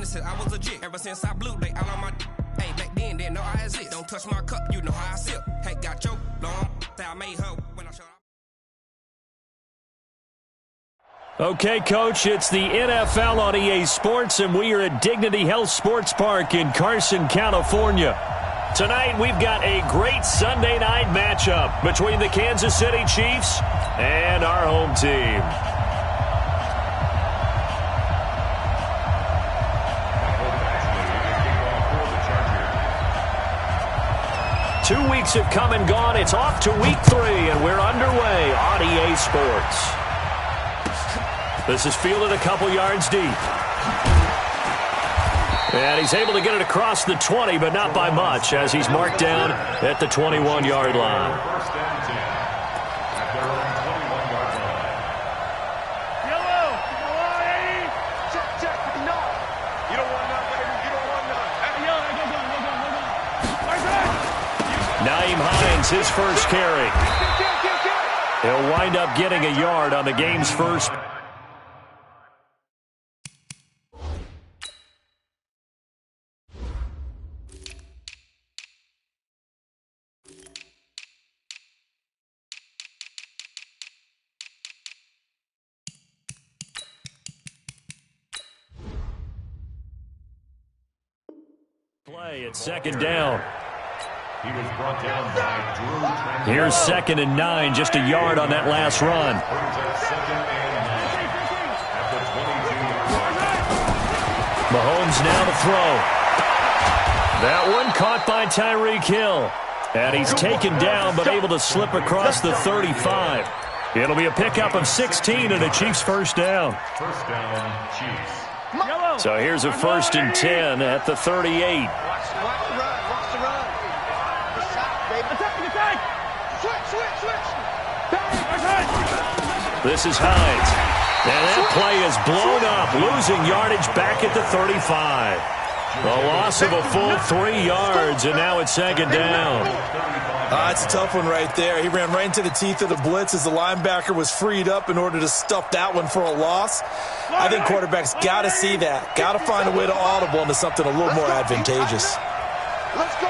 since I was a jit. Ever since I blew, they all on my hey, back then, didn't know I exist. Don't touch my cup, you know how I sip. Hey, got your long, I made her when I showed up. Okay, Coach, it's the NFL on EA Sports, and we are at Dignity Health Sports Park in Carson, California. Tonight, we've got a great Sunday night matchup between the Kansas City Chiefs and our home team. Two weeks have come and gone. It's off to week 3, and we're underway on EA Sports. This is fielded a couple yards deep. And he's able to get it across the 20, but not by much, as he's marked down at the 21-yard line. Yellow! Check. No. You don't want none, baby. You don't want none. Yellow, go. Naeem Hines, his first carry. He'll wind up getting a yard on the game's first. Play at second down. He was brought down by Drew. Here's 2nd and 9, just a yard on that last run. Mahomes now to throw. That one caught by Tyreek Hill. And he's taken down, but able to slip across the 35. It'll be a pickup of 16 and a Chiefs first down. First down, Chiefs. So here's a 1st and 10 at the 38. Watch the run. Attack. Switch. This is Hines. And that play is blown up, losing yardage back at the 35. A loss of a full 3 yards, and now it's 2nd down. It's a tough one right there. He ran right into the teeth of the blitz as the linebacker was freed up in order to stuff that one for a loss. I think quarterbacks got to see that. Got to find a way to audible into something a little more advantageous. Let's go.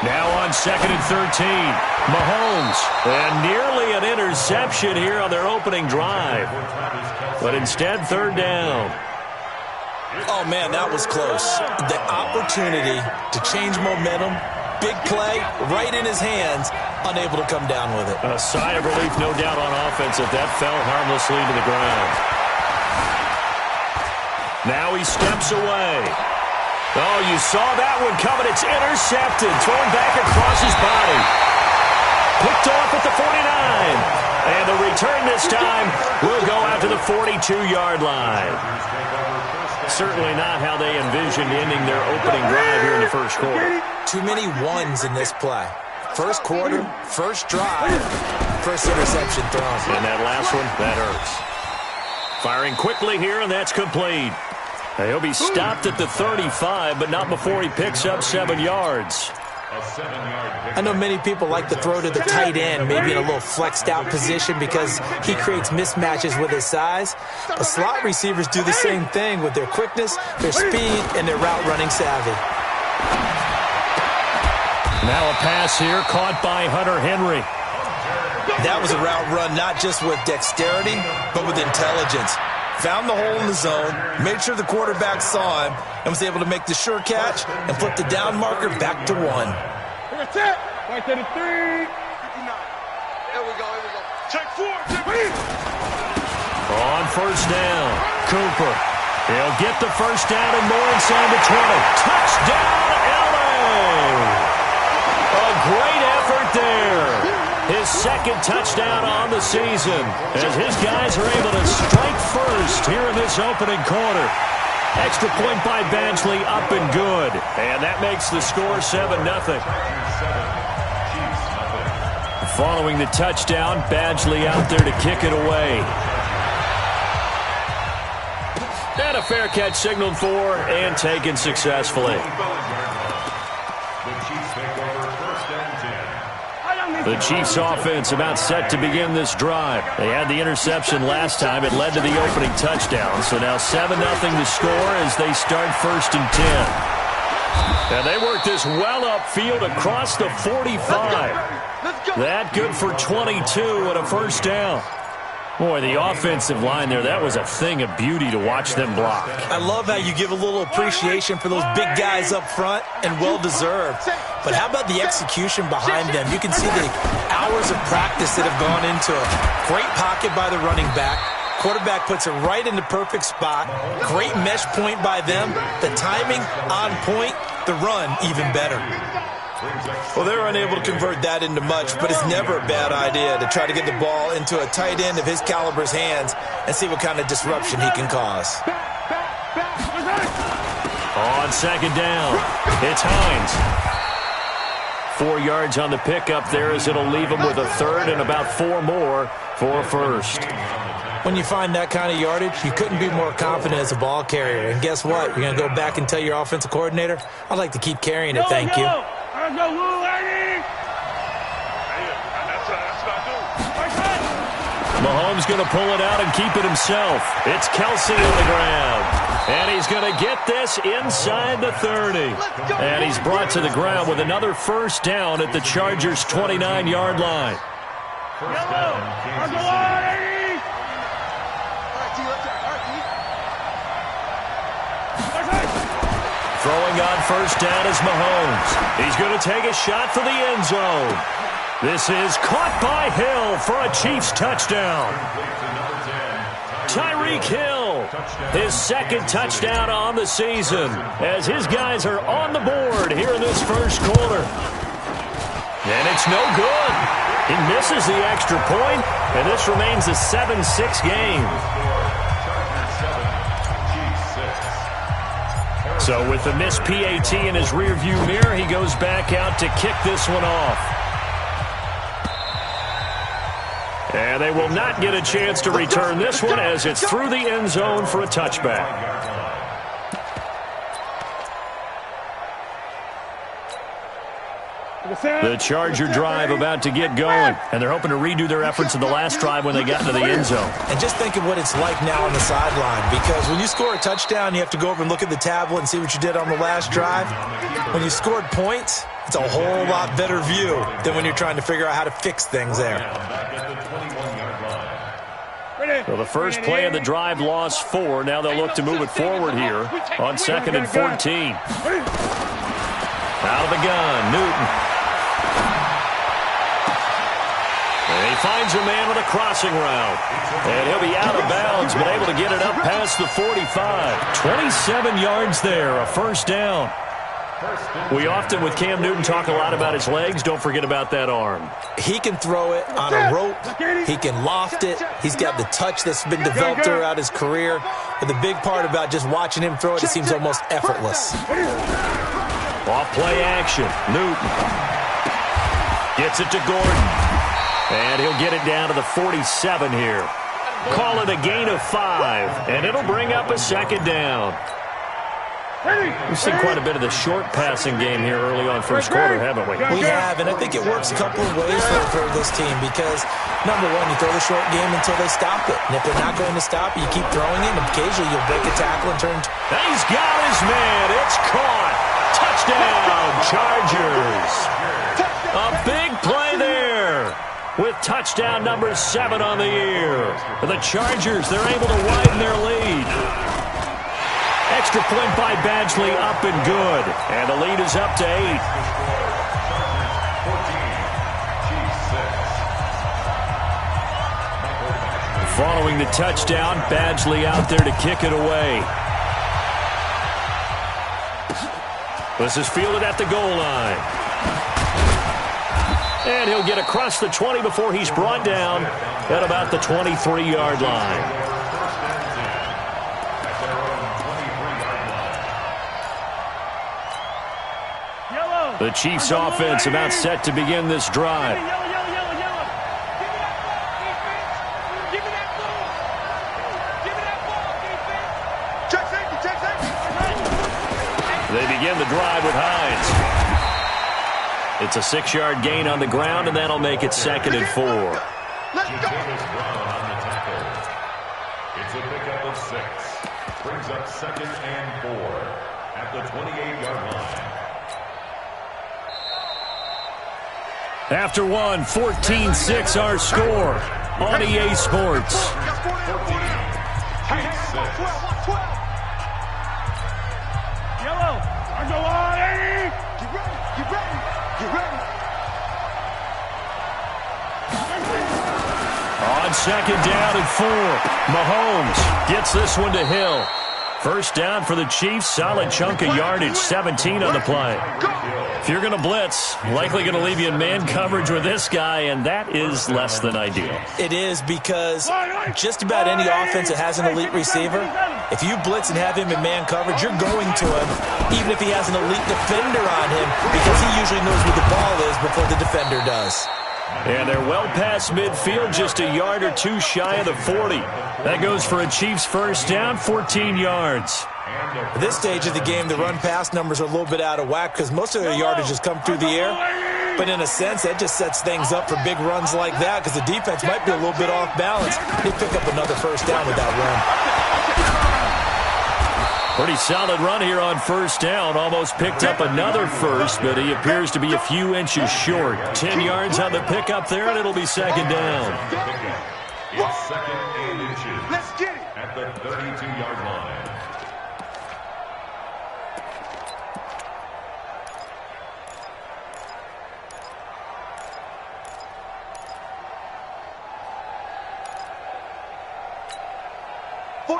Now on 2nd and 13, Mahomes. And nearly an interception here on their opening drive. But instead, 3rd down. Oh, man, that was close. The opportunity to change momentum, big play, right in his hands, unable to come down with it. A sigh of relief, no doubt, on offense if that fell harmlessly to the ground. Now he steps away. Oh, you saw that one coming. It's intercepted, thrown back across his body. Picked off at the 49. And the return this time will go out to the 42-yard line. Certainly not how they envisioned ending their opening drive here in the first quarter. Too many ones in this play. First quarter, first drive, first interception thrown. And that last one, that hurts. Firing quickly here, and that's complete. Now, he'll be stopped at the 35, but not before he picks up 7 yards. I know many people like to throw to the tight end, maybe in a little flexed out position because he creates mismatches with his size. But slot receivers do the same thing with their quickness, their speed, and their route running savvy. Now a pass here caught by Hunter Henry. That was a route run not just with dexterity, but with intelligence. Found the hole in the zone, made sure the quarterback saw him, and was able to make the sure catch and flip the down marker back to 1. Right to the 3. 59. There we go. Check 4. On first down, Cooper. He'll get the first down and more inside the 20. Touchdown, LA! A great effort there. His 2nd touchdown on the season as his guys are able to strike first here in this opening quarter. Extra point by Badgley, up and good. And that makes the score 7-0. Following the touchdown, Badgley out there to kick it away. And a fair catch signaled for and taken successfully. The Chiefs take over 1st and 10. The Chiefs offense about set to begin this drive. They had the interception last time. It led to the opening touchdown. So now 7-0 to score as they start 1st and 10. And they work this well upfield across the 45. That good for 22 and a 1st down. Boy, the offensive line there, that was a thing of beauty to watch them block. I love how you give a little appreciation for those big guys up front, and well-deserved. But how about the execution behind them? You can see the hours of practice that have gone into it. Great pocket by the running back. Quarterback puts it right in the perfect spot. Great mesh point by them. The timing on point. The run even better. Well, they're unable to convert that into much, but it's never a bad idea to try to get the ball into a tight end of his caliber's hands and see what kind of disruption he can cause. On 2nd down, it's Hines. 4 yards on the pickup there as it'll leave him with a 3rd and about 4 more for a 1st. When you find that kind of yardage, you couldn't be more confident as a ball carrier. And guess what? You're going to go back and tell your offensive coordinator, I'd like to keep carrying it, thank you. Mahomes going to pull it out and keep it himself. It's Kelsey on the ground. And he's going to get this inside the 30. And he's brought to the ground with another 1st down at the Chargers' 29-yard line. First down, Kansas City. Throwing on 1st down is Mahomes. He's going to take a shot for the end zone. This is caught by Hill for a Chiefs touchdown. Tyreek Hill, his 2nd touchdown on the season, as his guys are on the board here in this 1st quarter. And it's no good. He misses the extra point, and this remains a 7-6 game. So with the missed PAT in his rearview mirror, he goes back out to kick this one off. And they will not get a chance to return this one as it's through the end zone for a touchback. The Charger drive about to get going, and they're hoping to redo their efforts in the last drive when they got into the end zone. And just think of what it's like now on the sideline, because when you score a touchdown, you have to go over and look at the tablet and see what you did on the last drive. When you scored points, it's a whole lot better view than when you're trying to figure out how to fix things there. So the first play of the drive lost 4. Now they'll look to move it forward here on 2nd and 14. Out of the gun, Newton. And he finds a man with a crossing route. And he'll be out of bounds, but able to get it up past the 45. 27 yards there, a 1st down. We often, with Cam Newton, talk a lot about his legs. Don't forget about that arm. He can throw it on a rope. He can loft it. He's got the touch that's been developed throughout his career. But the big part about just watching him throw it, it seems almost effortless. Off play action. Newton gets it to Gordon. And he'll get it down to the 47 here. Call it a gain of 5. And it'll bring up a 2nd down. We've seen quite a bit of the short passing game here early on 1st quarter, haven't we? We have, and I think it works a couple of ways for this team because, number one, you throw the short game until they stop it. And if they're not going to stop it, you keep throwing it, and occasionally you'll break a tackle and turn. He's got his man. It's caught. Touchdown, Chargers. A big play there with touchdown number 7 on the year. The Chargers, they're able to widen their lead. Extra point by Badgley, up and good. And the lead is up to 8. Following the touchdown, Badgley out there to kick it away. This is fielded at the goal line. And he'll get across the 20 before he's brought down at about the 23-yard line. The Chiefs offense about set to begin this drive. They begin the drive with Hines. It's a 6-yard gain on the ground, and that'll make it 2nd and 4. Let's go. On the tackle. It's a pickup of 6. Brings up 2nd and 4 at the 28-yard line. After one, 14-6 our score on EA Sports. 14. Yellow. I go on, Eddie. Get ready. Get ready. Get ready. On 2nd down and 4, Mahomes gets this one to Hill. First down for the Chiefs, solid chunk of yardage, 17 on the play. If you're going to blitz, likely going to leave you in man coverage with this guy, and that is less than ideal. It is, because just about any offense that has an elite receiver, if you blitz and have him in man coverage, you're going to him, even if he has an elite defender on him, because he usually knows where the ball is before the defender does. And they're well past midfield, just a yard or two shy of the 40. That goes for a Chiefs first down, 14 yards. At this stage of the game, the run-pass numbers are a little bit out of whack because most of their yardage has come through the air. But in a sense, that just sets things up for big runs like that because the defense might be a little bit off balance. They pick up another first down with that run. Pretty solid run here on first down. Almost picked up another first, but he appears to be a few inches short. 10 yards on the pickup there, and it'll be 2nd down. It's 2nd and inches. Let's get it. At the 32-yard line.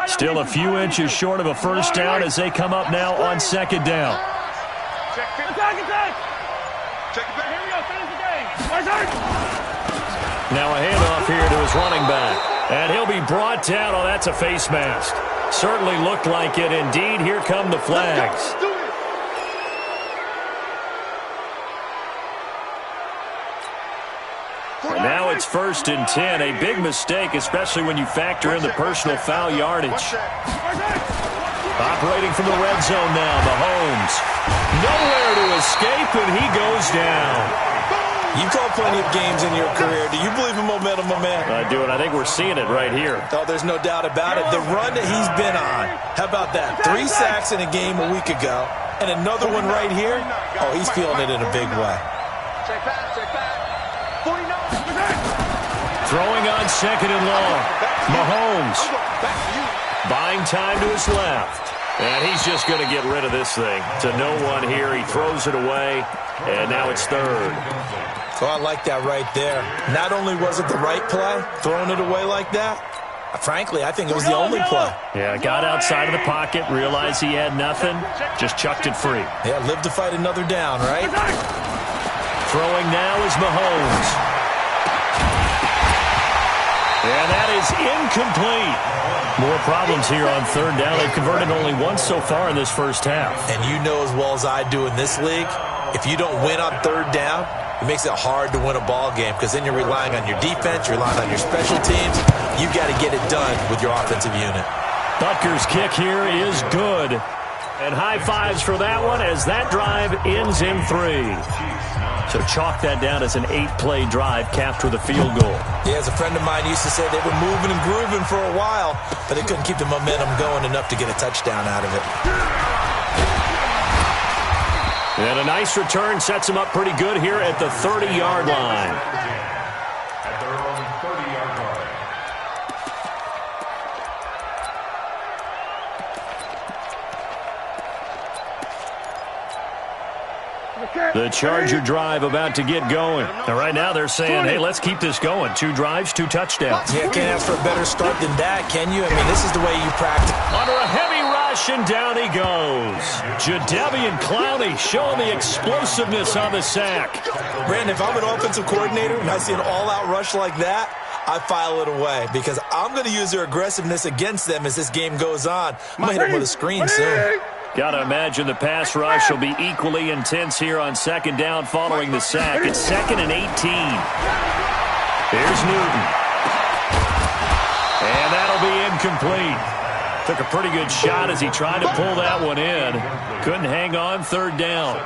Still a few inches short of a first down as they come up now on 2nd down. Check it. Attack. Check it back. Here we go. Finish the game. Now a handoff here to his running back. And he'll be brought down. Oh, that's a face mask. Certainly looked like it. Indeed, here come the flags. And now it's 1st and 10. A big mistake, especially when you factor in the personal foul yardage. Operating from the red zone now, Mahomes. Nowhere to escape, and he goes down. You've called plenty of games in your career. Do you believe in momentum, my man? I do, and I think we're seeing it right here. Oh, there's no doubt about it. The run that he's been on. How about that? 3 sacks in a game a week ago, and another one right here. Oh, he's feeling it in a big way. Check back. 49. Throwing on 2nd and long. Mahomes buying time to his left. And he's just going to get rid of this thing. To no one here. He throws it away, and now it's 3rd. Oh, I like that right there. Not only was it the right play, throwing it away like that, frankly, I think it was the only play. Yeah, got outside of the pocket, realized he had nothing, just chucked it free. Yeah, live to fight another down, right? Throwing now is Mahomes. And that is incomplete. More problems here on 3rd down. They've converted only once so far in this first half. And you know as well as I do in this league, if you don't win on 3rd down, it makes it hard to win a ball game because then you're relying on your defense, you're relying on your special teams. You've got to get it done with your offensive unit. Butker's kick here is good. And high fives for that one as that drive ends in 3. So chalk that down as an 8-play drive capped with a field goal. Yeah, as a friend of mine used to say, they were moving and grooving for a while, but they couldn't keep the momentum going enough to get a touchdown out of it. And a nice return sets him up pretty good here at the 30-yard line. At their own 30-yard line. The Charger drive about to get going. Now, right now they're saying, hey, let's keep this going. 2 drives, 2 touchdowns. Yeah, can't ask for a better start than that, can you? I mean, this is the way you practice. Under a heavy rush, and down he goes. Jadeveon Clowney showing the explosiveness on the sack. Brandon, if I'm an offensive coordinator and I see an all-out rush like that, I file it away because I'm going to use their aggressiveness against them as this game goes on. I'm going to hit them with a screen soon. Got to imagine the pass rush will be equally intense here on 2nd down following the sack. It's 2nd and 18. Here's Newton. And that'll be incomplete. Took a pretty good shot as he tried to pull that one in. Couldn't hang on, third down.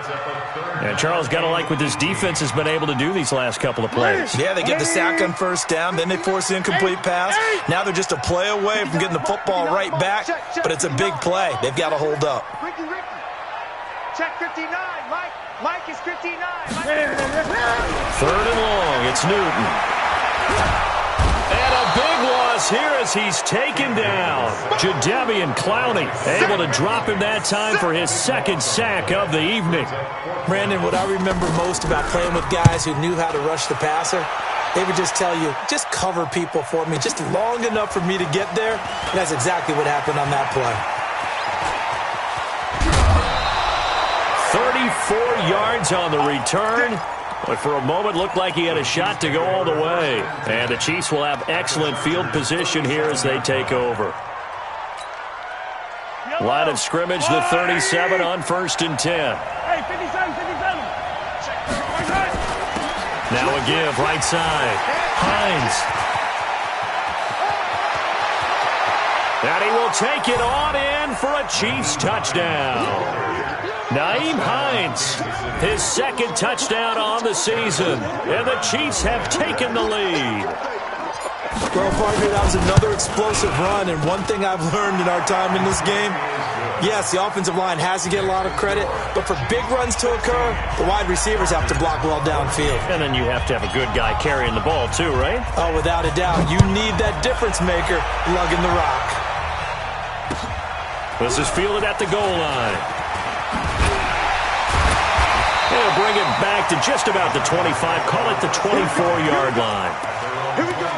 And Charles, got to like what this defense has been able to do these last couple of plays. Yeah, they get the sack on first down, then they force the incomplete pass. Now they're just a play away from getting the football right back, but it's a big play. They've got to hold up. Ricky. Check 59. Mike is 59. Third and long. It's Newton. And a big loss here as he's taken down. Jadeveon Clowney able to drop him that time for his second sack of the evening. Brandon, what I remember most about playing with guys who knew how to rush the passer, they would just tell you, just cover people for me, just long enough for me to get there. And that's exactly what happened on that play. 34 yards on the return. But for a moment, looked like he had a shot to go all the way. And the Chiefs will have excellent field position here as they take over. Line of scrimmage, the 37 on 1st and 10. Hey, 57. Now a give, right side. Hines. And he will take it on in for a Chiefs touchdown. Nyheim Hines, his second touchdown on the season, and the Chiefs have taken the lead. Well, partner, that was another explosive run, and one thing I've learned in our time in this game, yes, the offensive line has to get a lot of credit, but for big runs to occur, the wide receivers have to block well downfield. And then you have to have a good guy carrying the ball too, right? Oh, without a doubt. You need that difference maker lugging the rock. This is fielded at the goal line. They'll bring it back to just about the 25. Call it the 24-yard line. Here we go.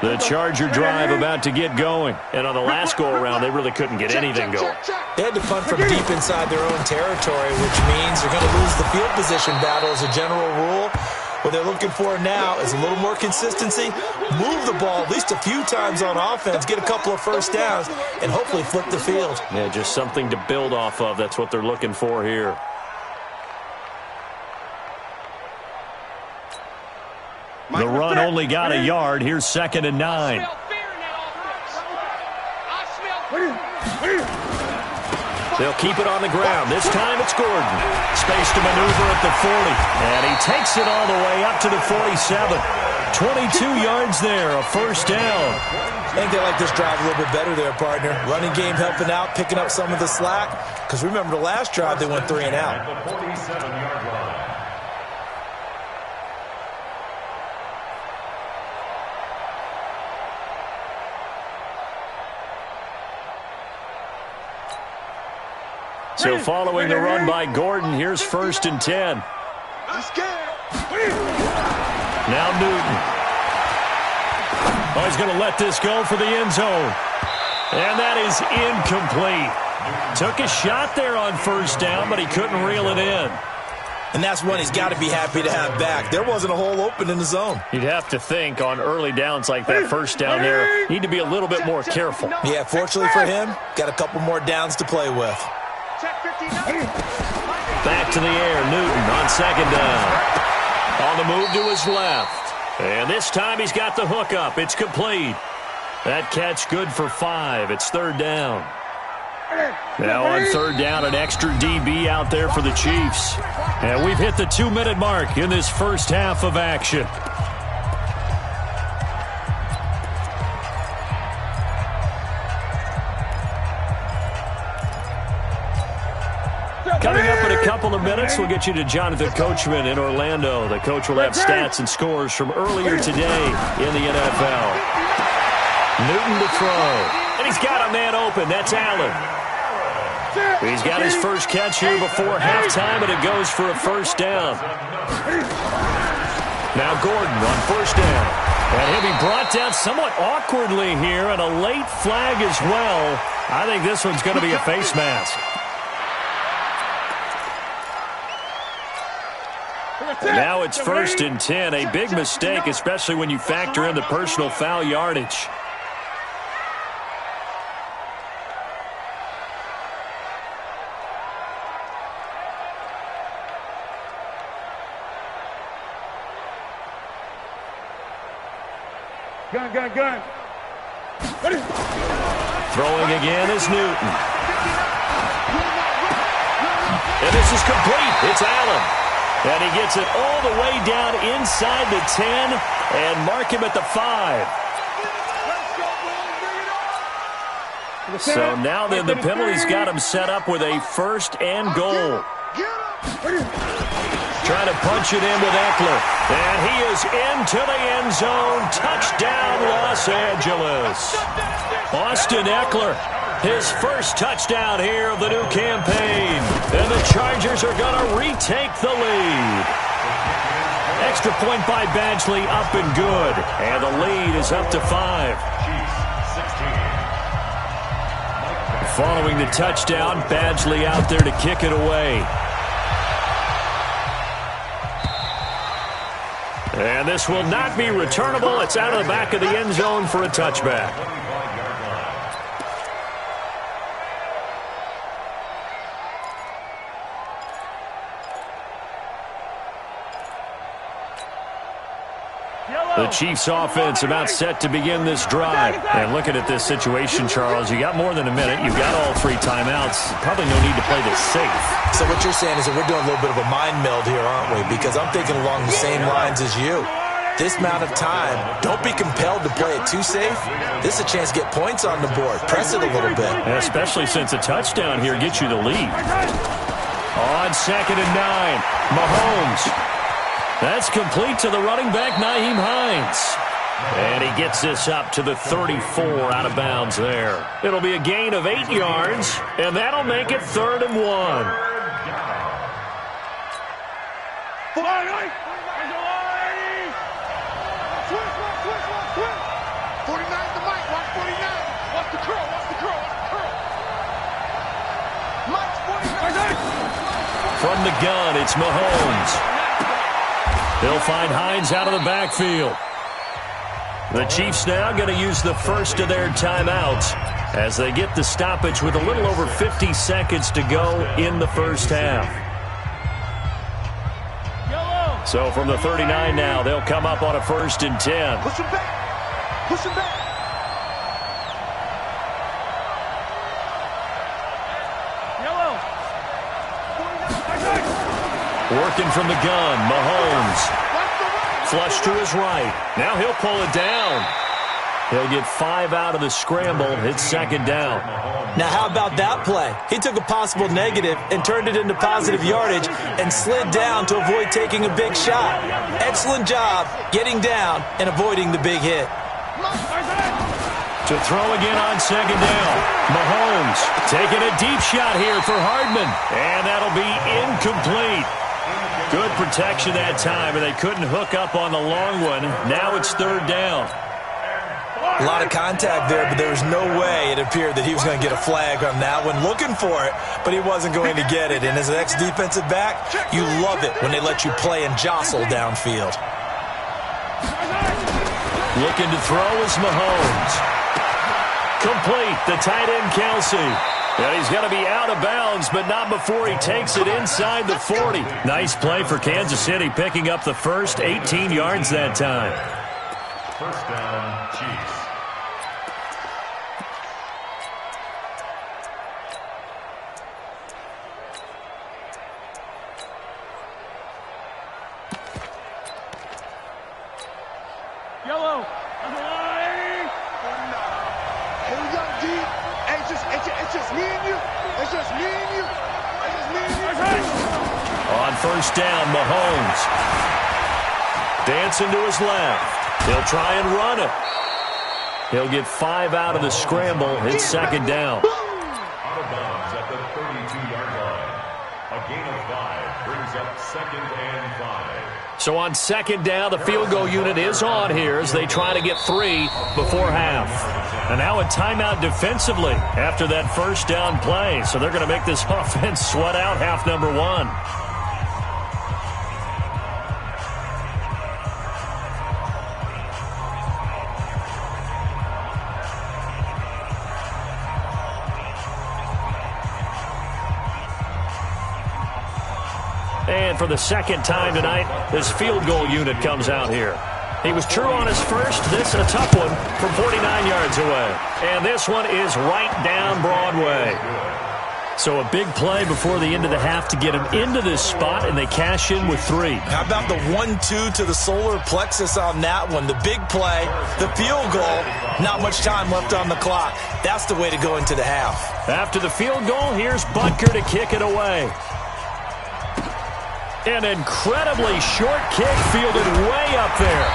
The Charger drive about to get going. And on the last go-around, they really couldn't get anything going. They had to punt from deep inside their own territory, which means they're going to lose the field position battle as a general rule. What they're looking for now is a little more consistency, move the ball at least a few times on offense, get a couple of first downs, and hopefully flip the field. Yeah, just something to build off of. That's what they're looking for here. The run only got a yard. Here's 2nd and 9. They'll keep it on the ground. This time it's Gordon. Space to maneuver at the 40. And he takes it all the way up to the 47. 22 yards there, a first down. I think they like this drive a little bit better there, partner. Running game helping out, picking up some of the slack. Because remember the last drive, they went 3 and out. The 47-yard line. So following the run by Gordon, here's 1st and 10. Now Newton. Oh, he's going to let this go for the end zone. And that is incomplete. Took a shot there on first down, but he couldn't reel it in. And that's one he's got to be happy to have back. There wasn't a hole open in the zone. You'd have to think on early downs like that first down there, need to be a little bit more careful. Yeah, fortunately for him, got a couple more downs to play with. Back to the air, Newton on 2nd down. On the move to his left. And this time he's got the hook up. It's complete. That catch good for 5. It's 3rd down. Now on 3rd down, an extra DB out there for the Chiefs. And we've hit the 2-minute mark in this first half of action. Coming up in a couple of minutes, we'll get you to Jonathan Coachman in Orlando. The coach will have stats and scores from earlier today in the NFL. Newton to throw. And he's got a man open. That's Allen. He's got his first catch here before halftime, and it goes for a first down. Now Gordon on first down. And he'll be brought down somewhat awkwardly here, and a late flag as well. I think this one's going to be a face mask. Now it's 1st and 10. A big mistake, especially when you factor in the personal foul yardage. Gun. Ready? Throwing again is Newton. And this is complete. It's Allen. And he gets it all the way down inside the 10 and mark him at the 5. So now then the penalty's got him set up with a 1st and goal. Trying to punch it in with Eckler. And he is into the end zone. Touchdown, Los Angeles. Austin Eckler, his first touchdown here of the new campaign. And the Chargers are going to retake the lead. Extra point by Badgley, up and good. And the lead is up to 5. Following the touchdown, Badgley out there to kick it away. And this will not be returnable. It's out of the back of the end zone for a touchback. The Chiefs offense about set to begin this drive. And looking at this situation, Charles, you got more than a minute. You've got all 3 timeouts. Probably no need to play this safe. So what you're saying is that we're doing a little bit of a mind meld here, aren't we? Because I'm thinking along the same lines as you. This amount of time, don't be compelled to play it too safe. This is a chance to get points on the board. Press it a little bit. Yeah, especially since a touchdown here gets you the lead. On 2nd and 9, Mahomes. That's complete to the running back, Nyheim Hines. And he gets this up to the 34 out of bounds there. It'll be a gain of 8 yards, and that'll make it 3rd and 1. From the gun, it's Mahomes. They'll find Hines out of the backfield. The Chiefs now going to use the first of their timeouts as they get the stoppage with a little over 50 seconds to go in the first half. So from the 39 now, they'll come up on a 1st and 10. Push him back. Push him back. Working from the gun, Mahomes. Flush to his right. Now he'll pull it down. He'll get 5 out of the scramble. It's 2nd down. Now how about that play? He took a possible negative and turned it into positive yardage and slid down to avoid taking a big shot. Excellent job getting down and avoiding the big hit. To throw again on 2nd down. Mahomes taking a deep shot here for Hardman. And that'll be incomplete. Good protection that time, and they couldn't hook up on the long one. Now it's 3rd down. A lot of contact there, but there was no way it appeared that he was going to get a flag on that one. Looking for it, but he wasn't going to get it. And as an ex-defensive back, you love it when they let you play and jostle downfield. Looking to throw is Mahomes. Complete, the tight end Kelsey. And he's going to be out of bounds, but not before he takes it inside the 40. Nice play for Kansas City, picking up the first 18 yards that time. 1st down, Chiefs. Yellow. Here we go, D. It's just me and you. It's just me and you. It's just me and you. On 1st down, Mahomes. Dancing to his left. He'll try and run it. He'll get 5 out of the scramble. It's 2nd down. Out of bounds at the 32-yard line. A gain of 5 brings up 2nd and 5. So on 2nd down, the field goal unit is on here as they try to get 3 before half. And now a timeout defensively after that 1st down play. So they're going to make this offense sweat out half number 1. And for the 2nd time tonight, this field goal unit comes out here. He was true on his first. This a tough one from 49 yards away. And this one is right down Broadway. So a big play before the end of the half to get him into this spot, and they cash in with 3. How about the 1-2 to the solar plexus on that one? The big play, the field goal, not much time left on the clock. That's the way to go into the half. After the field goal, here's Butker to kick it away. An incredibly short kick fielded way up there.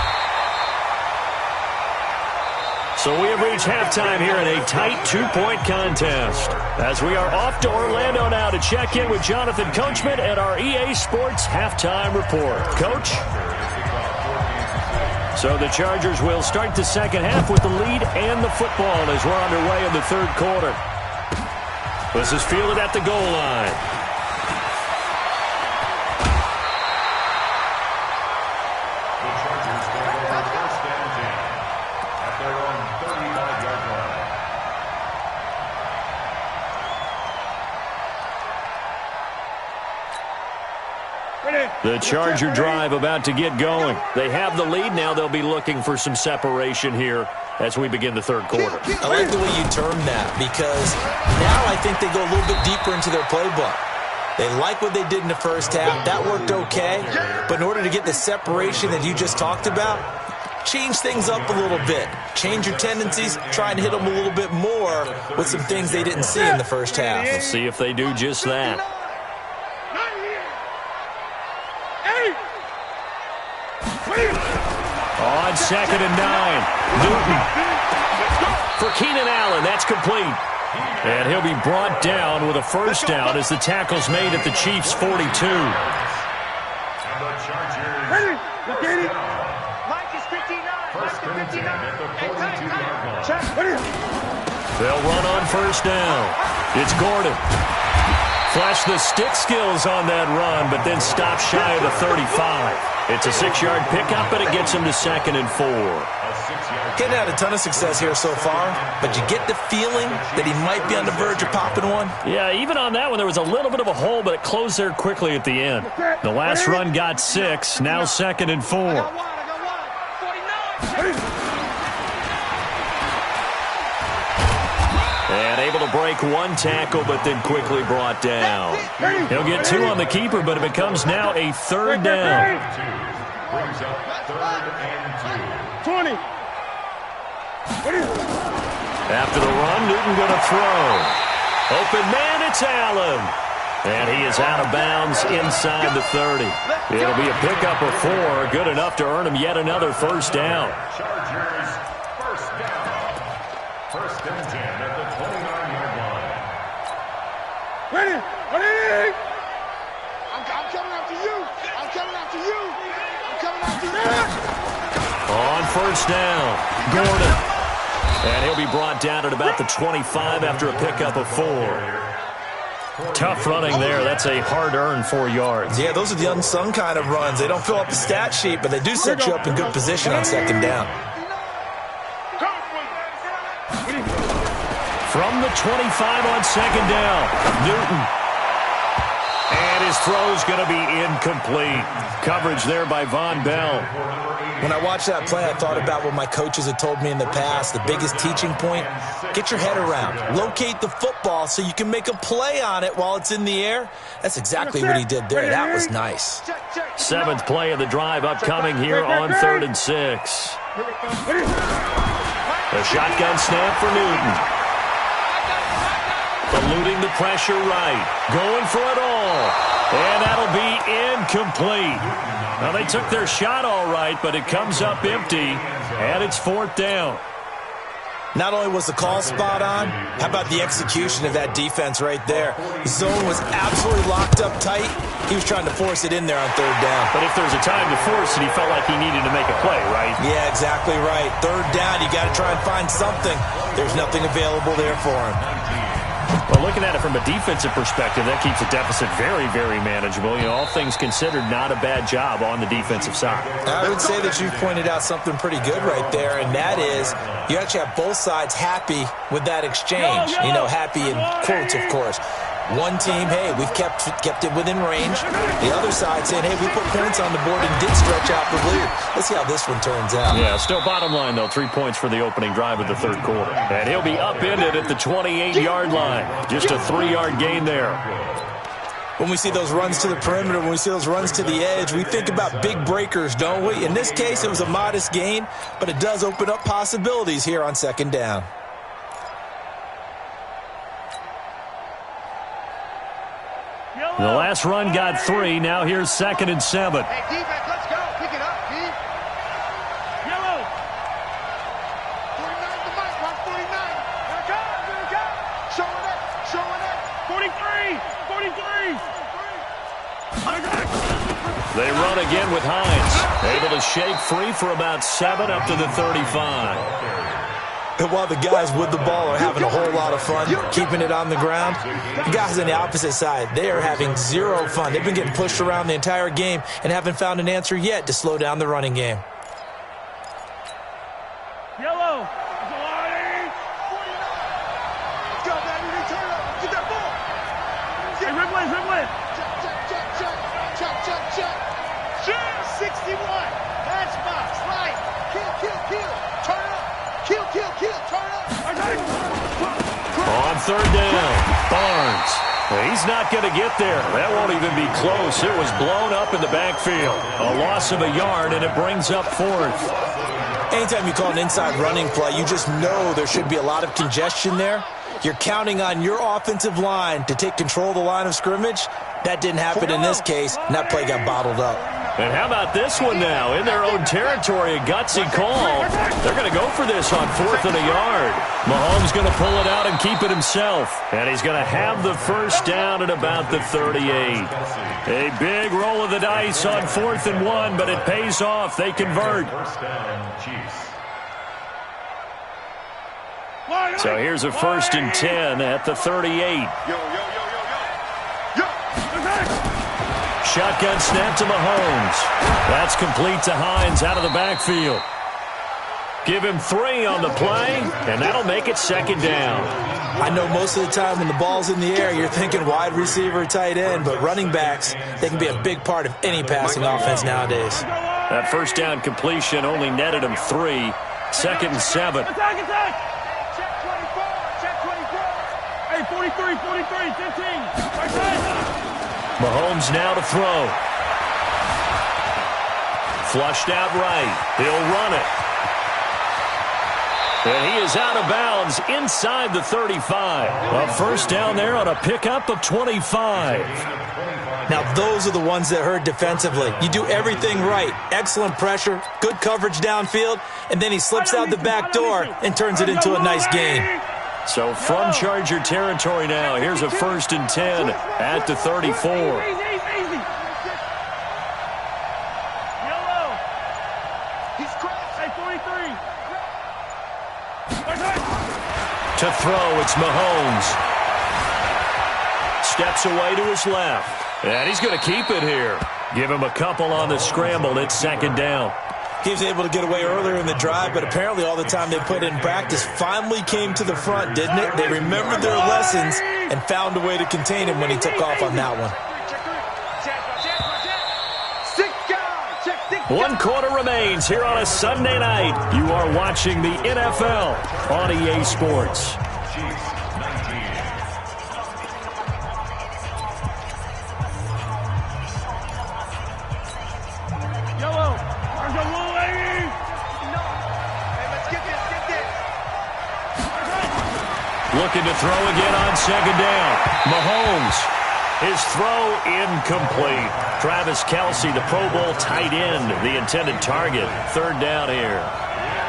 So we have reached halftime here in a tight 2-point contest. As we are off to Orlando now to check in with Jonathan Coachman at our EA Sports Halftime Report. Coach? So the Chargers will start the second half with the lead and the football as we're underway in the third quarter. This is fielded at the goal line. The Charger drive about to get going. They have the lead. Now they'll be looking for some separation here as we begin the third quarter. I like the way you term that because now I think they go a little bit deeper into their playbook. They like what they did in the first half. That worked okay. But in order to get the separation that you just talked about, change things up a little bit. Change your tendencies. Try and hit them a little bit more with some things they didn't see in the first half. We'll see if they do just that. On 2nd and 9, Newton for Keenan Allen. That's complete. And he'll be brought down with a first down as the tackle's made at the Chiefs' 42. They'll run on first down. It's Gordon. Flash the stick skills on that run, but then stop shy of the 35. It's a 6-yard pickup, and it gets him to 2nd and 4. Getting had a ton of success here so far, but you get the feeling that he might be on the verge of popping one. Yeah, even on that one, there was a little bit of a hole, but it closed there quickly at the end. The last run got 6, now 2nd and 4. And able to break one tackle, but then quickly brought down. He'll get 2 on the keeper, but it becomes now a 3rd down. Brings up 3rd and 2. 20. After the run, Newton going to throw. Open man, it's Allen. And he is out of bounds inside the 30. It'll be a pickup of 4, good enough to earn him yet another first down. Chargers first down. 1st and 10 at the 29-yard line. Ready? I'm coming after you. I'm coming after you. I'm coming after you. On first down, Gordon. And he'll be brought down at about the 25 after a pickup of 4. Tough running there. That's a hard-earned 4 yards. Yeah, those are the unsung kind of runs. They don't fill up the stat sheet, but they do set you up in good position on 2nd down. From the 25 on 2nd down, Newton. And his throw's going to be incomplete. Coverage there by Von Bell. When I watched that play, I thought about what my coaches had told me in the past. The biggest teaching point, get your head around. Locate the football so you can make a play on it while it's in the air. That's exactly what he did there. That was nice. 7th play of the drive upcoming here on 3rd and 6. A shotgun snap for Newton. Eluding the pressure right. Going for it all. And that'll be incomplete. Now, they took their shot all right, but it comes up empty, and it's 4th down. Not only was the call spot on, how about the execution of that defense right there? The zone was absolutely locked up tight. He was trying to force it in there on 3rd down. But if there's a time to force it, he felt like he needed to make a play, right? Yeah, exactly right. 3rd down, you got to try and find something. There's nothing available there for him. Well, looking at it from a defensive perspective, that keeps the deficit very, very manageable. You know, all things considered, not a bad job on the defensive side. I would say that you pointed out something pretty good right there, and that is you actually have both sides happy with that exchange. You know, happy in quotes, of course. One team, hey, we've kept it within range. The other side saying, hey, we put points on the board and did stretch out the lead. Let's see how this one turns out. Yeah, still bottom line, though. 3 points for the opening drive of the third quarter. And he'll be upended at the 28-yard line. Just a 3-yard gain there. When we see those runs to the perimeter, when we see those runs to the edge, we think about big breakers, don't we? In this case, it was a modest gain, but it does open up possibilities here on second down. The last run got 3. Now here's 2nd and 7. Hey, defense, let's go. Pick it up, D. Yellow. 49 the mic, 149. Here it comes, here it comes. Showing it, showing it. 43. They run again with Hines. Able to shake free for about 7 up to the 35. And while the guys with the ball are having a whole lot of fun keeping it on the ground, the guys on the opposite side, they are having zero fun. They've been getting pushed around the entire game and haven't found an answer yet to slow down the running game. Yellow. Let's go, baby. Return up. Get that ball. Hey, Ripley, Ripley. Check. 61. Matchbox. Right. Kill. Turn up. Kill, turn up. On third down, Barnes. Well, he's not going to get there. That won't even be close. It was blown up in the backfield. A loss of a yard, and it brings up 4th. Anytime you call an inside running play, you just know there should be a lot of congestion there. You're counting on your offensive line to take control of the line of scrimmage. That didn't happen in this case, and that play got bottled up. And how about this one now? In their own territory, a gutsy call. They're going to go for this on 4th and a yard. Mahomes going to pull it out and keep it himself. And he's going to have the first down at about the 38. A big roll of the dice on 4th and 1, but it pays off. They convert. So here's a 1st and 10 at the 38. Shotgun snap to Mahomes. That's complete to Hines out of the backfield. Give him 3 on the play, and that'll make it 2nd down. I know most of the time when the ball's in the air, you're thinking wide receiver, tight end, but running backs, they can be a big part of any passing offense nowadays. That first down completion only netted him 3. 2nd and 7. Attack. Check 24. Hey, 43, 15. Right. Mahomes now to throw. Flushed out right. He'll run it. And he is out of bounds inside the 35. A first down there on a pickup of 25. Now, those are the ones that hurt defensively. You do everything right. Excellent pressure, good coverage downfield, and then he slips out the back door and turns it into a nice gain. So from Charger territory now, here's a 1st and 10 at the 34. Yellow. He's crossed. Hey, 43. To throw, it's Mahomes. Steps away to his left. And he's going to keep it here. Give him a couple on the scramble. It's 2nd down. He was able to get away earlier in the drive, but apparently all the time they put in practice finally came to the front, didn't it? They remembered their lessons and found a way to contain him when he took off on that one. 1 quarter remains here on a Sunday night. You are watching the NFL on EA Sports. Looking to throw again on 2nd down. Mahomes. His throw incomplete. Travis Kelce, the Pro Bowl tight end, the intended target. 3rd down here.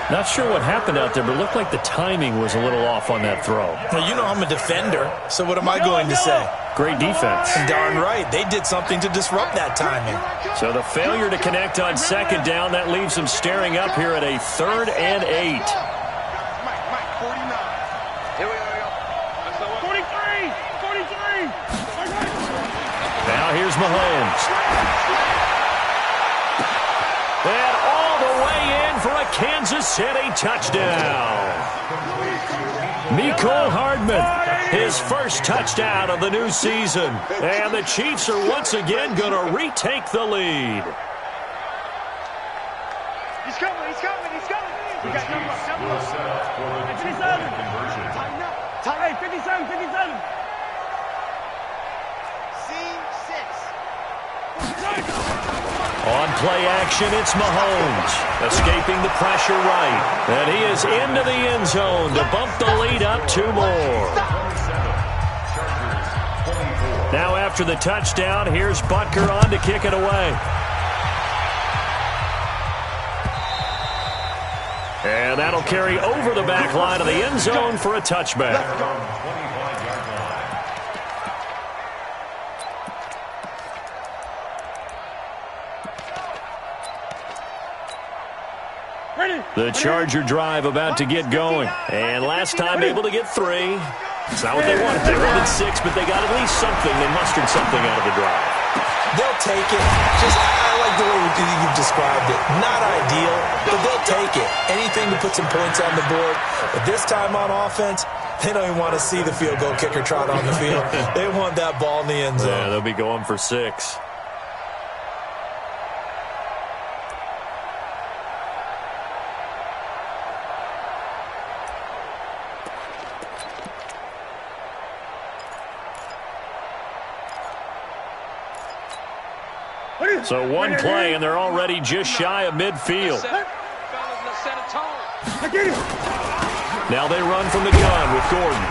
Not sure what happened out there, but it looked like the timing was a little off on that throw. Well, you know I'm a defender, so what am I going to say? Great defense. Darn right. They did something to disrupt that timing. So the failure to connect on 2nd down, that leaves them staring up here at a 3rd and 8. Now here's Mahomes. And all the way in for a Kansas City touchdown. Mecole Hardman, his first touchdown of the new season. And the Chiefs are once again going to retake the lead. He's coming, he's coming, he's coming. We got number set up for the 2-point conversion. Tighten up. Hey, 57, 57. Scene 6. On play action, it's Mahomes, escaping the pressure right. And he is into the end zone to bump the lead up 2 more. Now after the touchdown, here's Butker on to kick it away. And that'll carry over the back line of the end zone for a touchback. The Charger drive about to get going. And last time able to get 3. It's not what they wanted. They wanted 6, but they got at least something. They mustered something out of the drive. They'll take it. I like the way you've described it. Not ideal, but they'll take it. Anything to put some points on the board. But this time on offense, they don't even want to see the field goal kicker trot on the field. They want that ball in the end zone. Yeah, they'll be going for 6. So 1 play, and they're already just shy of midfield. Now they run from the gun with Gordon.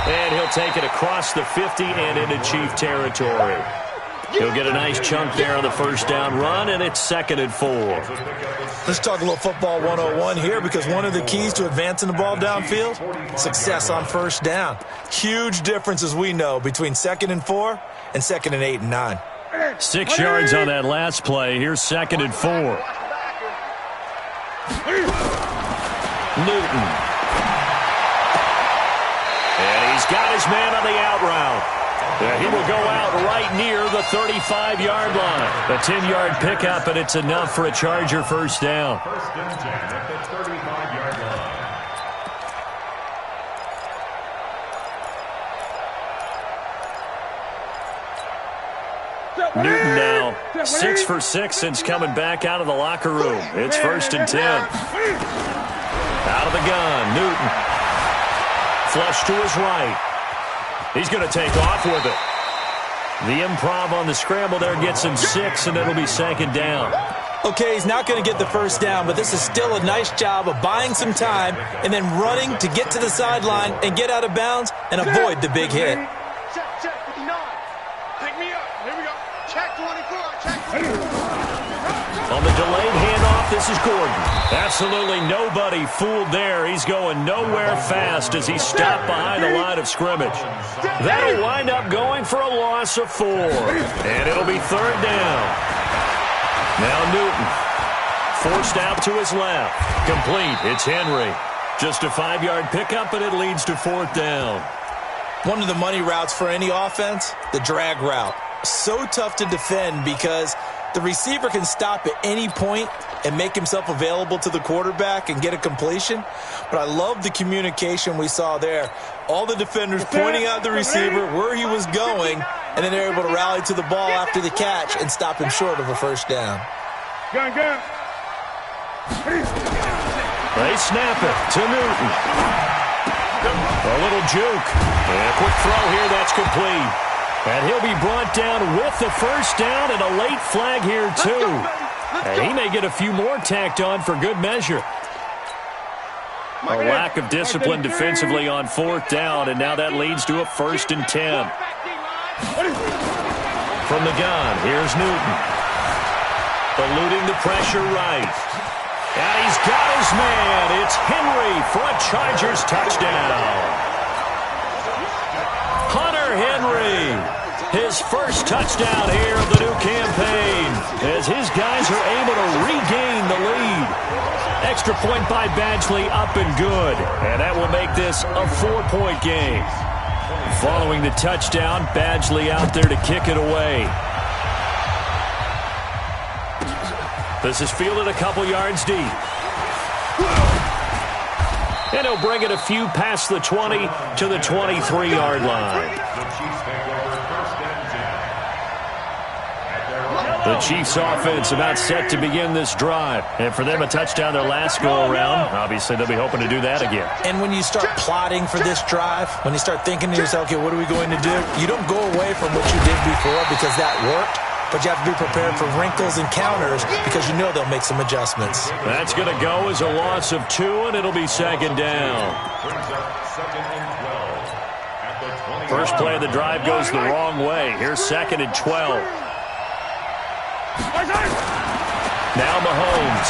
And he'll take it across the 50 and into Chief territory. He'll get a nice chunk there on the first down run, and it's 2nd and 4. Let's talk a little football 101 here, because one of the keys to advancing the ball downfield, success on first down. Huge difference, as we know, between 2nd and 4 and 2nd and 8 and 9. 6 yards on that last play. Here's 2nd and 4. Newton. And he's got his man on the out route. He will go out right near the 35-yard line. A 10-yard pickup, and it's enough for a Charger first down. 1st and 10 at the 35-yard line. Newton now 6 for 6 since coming back out of the locker room. It's 1st and 10. Out of the gun, Newton. Flush to his right. He's going to take off with it. The improv on the scramble there gets him 6, and it'll be 2nd down. Okay, he's not going to get the first down, but this is still a nice job of buying some time and then running to get to the sideline and get out of bounds and avoid the big hit. Check 59. Pick me up. Here we go. Check 24. Check 24. On the delayed handoff, this is Gordon. Absolutely nobody fooled there. He's going nowhere fast as he stopped behind the line of scrimmage. That'll wind up going for a loss of 4. And it'll be 3rd down. Now Newton. Forced out to his left. Complete. It's Henry. Just a 5-yard pickup, and it leads to 4th down. One of the money routes for any offense, the drag route. So tough to defend because the receiver can stop at any point and make himself available to the quarterback and get a completion. But I love the communication we saw there. All the defenders pointing out the receiver, where he was going, and then they're able to rally to the ball after the catch and stop him short of a first down. Gun. They snap it to Newton. A little juke. And a quick throw here, that's complete. And he'll be brought down with the first down and a late flag here, too. And he may get a few more tacked on for good measure. A lack of discipline defensively on 4th down, and now that leads to a 1st and 10. From the gun, here's Newton. Eluding the pressure right. And he's got his man. It's Henry for a Chargers touchdown. Hunter Henry, his first touchdown here of the new campaign, as his guys are able to regain the lead. Extra point by Badgley, up and good. And that will make this a 4-point game. Following the touchdown, Badgley out there to kick it away. This is fielded a couple yards deep. And he'll bring it a few past the 20 to the 23-yard line. The Chiefs offense about set to begin this drive. And for them, a touchdown their last go-around. Obviously, they'll be hoping to do that again. And when you start plotting for this drive, when you start thinking to yourself, okay, what are we going to do? You don't go away from what you did before because that worked. But you have to be prepared for wrinkles and counters because you know they'll make some adjustments. That's going to go as a loss of 2, and it'll be second down. First play of the drive goes the wrong way. Here's second and 12. Now Mahomes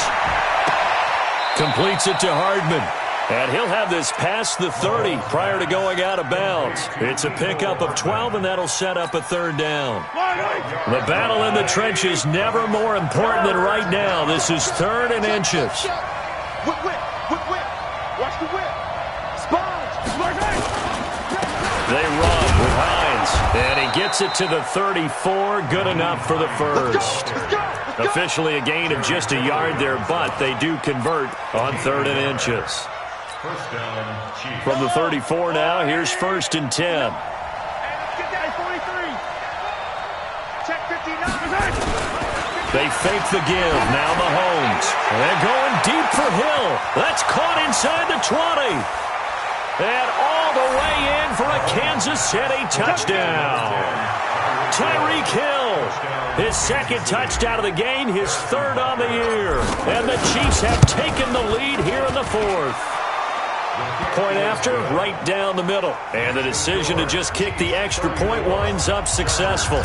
completes it to Hardman. And he'll have this past the 30 prior to going out of bounds. It's a pickup of 12, and that'll set up a third down. The battle in the trenches never more important than right now. This is 3rd and inches. Whip. Watch the whip. They run with Hines, and he gets it to the 34. Good enough for the first. Officially a gain of just a yard there, but they do convert on 3rd and inches. From the 34 now, here's 1st and 10. They fake the give. Now Mahomes. They're going deep for Hill. That's caught inside the 20. And all the way in for a Kansas City touchdown. Tyreek Hill, his 2nd touchdown of the game, his 3rd on the year. And the Chiefs have taken the lead here in the 4th. Point after, right down the middle. And the decision to just kick the extra point winds up successful.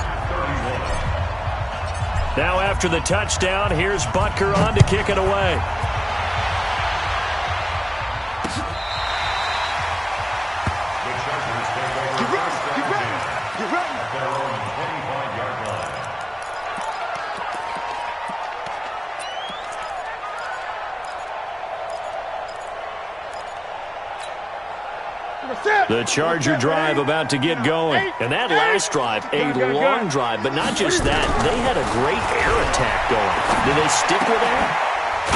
Now after the touchdown, here's Butker on to kick it away. The Charger drive about to get going. And that last drive, a long drive, but not just that. They had a great air attack going. Did they stick with that?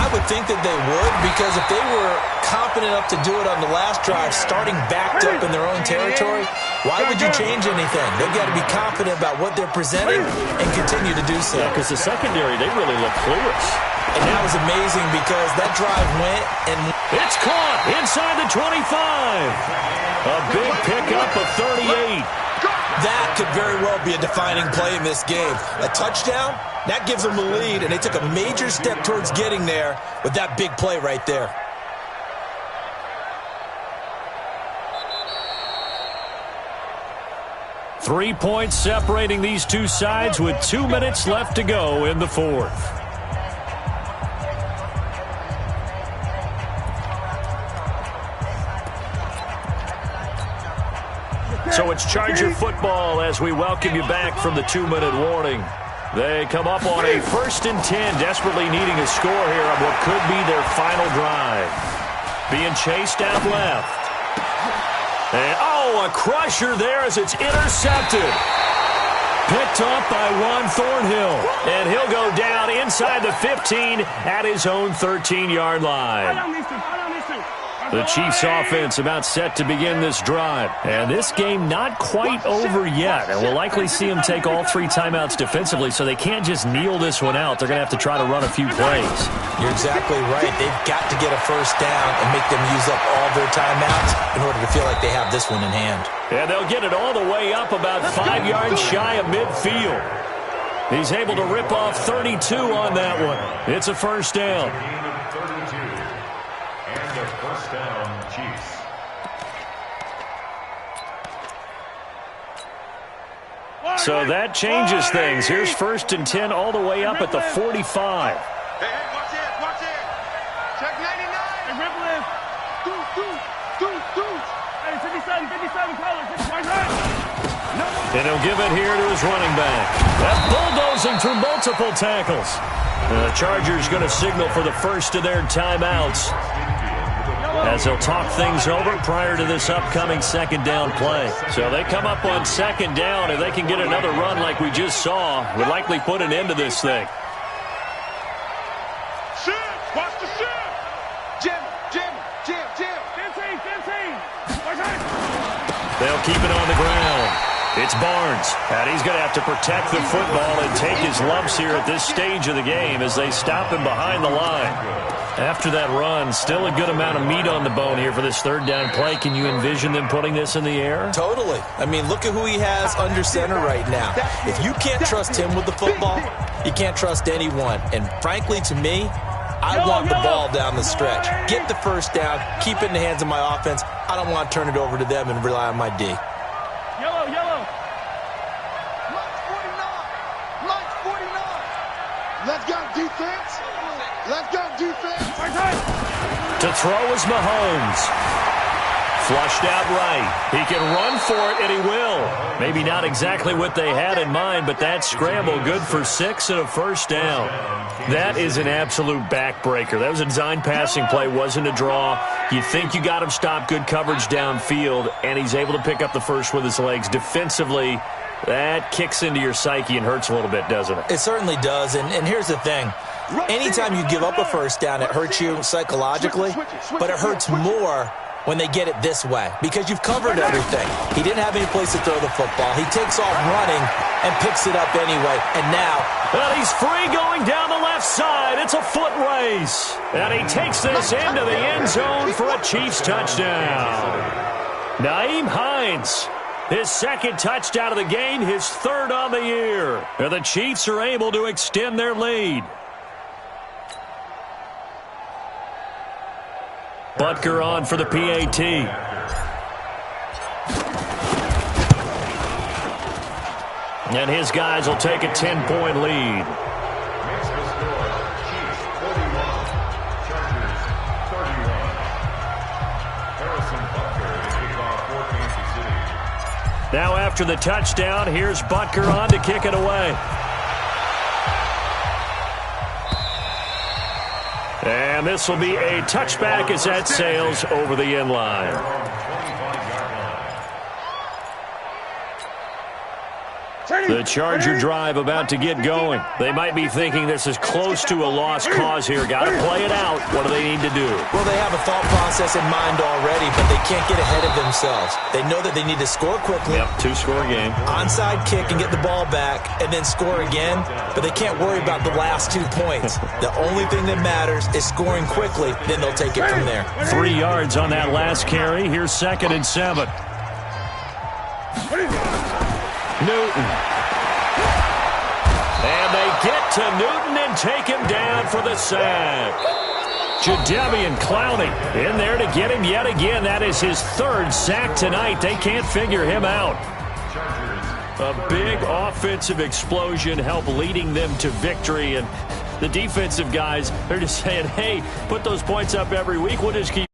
I would think that they would, because if they were confident enough to do it on the last drive, starting backed up in their own territory, why would you change anything? They've got to be confident about what they're presenting and continue to do so. Yeah, because the secondary, they really look clueless. And that was amazing because that drive went and... It's caught inside the 25. A big pickup of 38. That could very well be a defining play in this game. A touchdown, that gives them the lead, and they took a major step towards getting there with that big play right there. Three points separating these two sides with 2 minutes left to go in the 4th. So it's Charger football as we welcome you back from the 2-minute warning. They come up on a 1st and 10, desperately needing a score here on what could be their final drive. Being chased out left. And, a crusher there as it's intercepted. Picked up by Juan Thornhill. And he'll go down inside the 15 at his own 13-yard line. The Chiefs offense about set to begin this drive. And this game not quite over yet. And we'll likely see them take all 3 timeouts defensively, so they can't just kneel this one out. They're going to have to try to run a few plays. You're exactly right. They've got to get a first down and make them use up all their timeouts in order to feel like they have this one in hand. And they'll get it all the way up about 5 yards shy of midfield. He's able to rip off 32 on that one. It's a first down. First down, Chiefs. So that changes things. Here's 1st and 10 all the way up at the 45. Hey, watch it. Check 99. Hey, ripple in. Do. Hey, 57, color. And he'll give it here to his running back. That bulldozing through multiple tackles. The Chargers going to signal for the first of their timeouts as they'll talk things over prior to this upcoming 2nd down play. So they come up on 2nd down. If they can get another run like we just saw, would likely put an end to this thing. Watch the shift. Jim. 15. They'll keep it on the ground. It's Barnes, and he's going to have to protect the football and take his lumps here at this stage of the game as they stop him behind the line. After that run, still a good amount of meat on the bone here for this third down play. Can you envision them putting this in the air? Totally. I mean, look at who he has under center right now. If you can't trust him with the football, you can't trust anyone. And frankly, to me, I want the ball down the stretch. Get the first down, keep it in the hands of my offense. I don't want to turn it over to them and rely on my D. Yellow. Lights 49. Let's go, defense. To throw is Mahomes. Flushed out right. He can run for it, and he will. Maybe not exactly what they had in mind, but that scramble good for 6 and a first down. That is an absolute backbreaker. That was a design passing play, wasn't a draw. You think you got him stopped, good coverage downfield, and he's able to pick up the first with his legs. Defensively, that kicks into your psyche and hurts a little bit, doesn't it? It certainly does, and here's the thing. Anytime you give up a first down, it hurts you psychologically, but it hurts more when they get it this way because you've covered everything. He didn't have any place to throw the football. He takes off running and picks it up anyway, and now... Well, he's free going down the left side. It's a foot race, and he takes this into the end zone for a Chiefs touchdown. Nyheim Hines, his second touchdown of the game, his third on the year. And the Chiefs are able to extend their lead. Butker on for the PAT. And his guys will take a 10-point lead. Makes the score, Chiefs 41, Chargers 31. Harrison Butker to kick off for Kansas City. Now after the touchdown, here's Butker on to kick it away. And this will be a touchback as that sails over the end line. The Charger drive about to get going. They might be thinking this is close to a lost cause here. Got to play it out. What do they need to do? Well, they have a thought process in mind already, but they can't get ahead of themselves. They know that they need to score quickly. Yep, 2-score game. Onside kick and get the ball back and then score again, but they can't worry about the last 2 points. The only thing that matters is scoring quickly, then they'll take it from there. 3 yards on that last carry. Here's 2nd and 7. Newton. And they get to Newton and take him down for the sack. Jadeveon Clowney in there to get him yet again. That is his 3rd sack tonight. They can't figure him out. A big offensive explosion helped leading them to victory. And the defensive guys, they're just saying, hey, put those points up every week. We'll just keep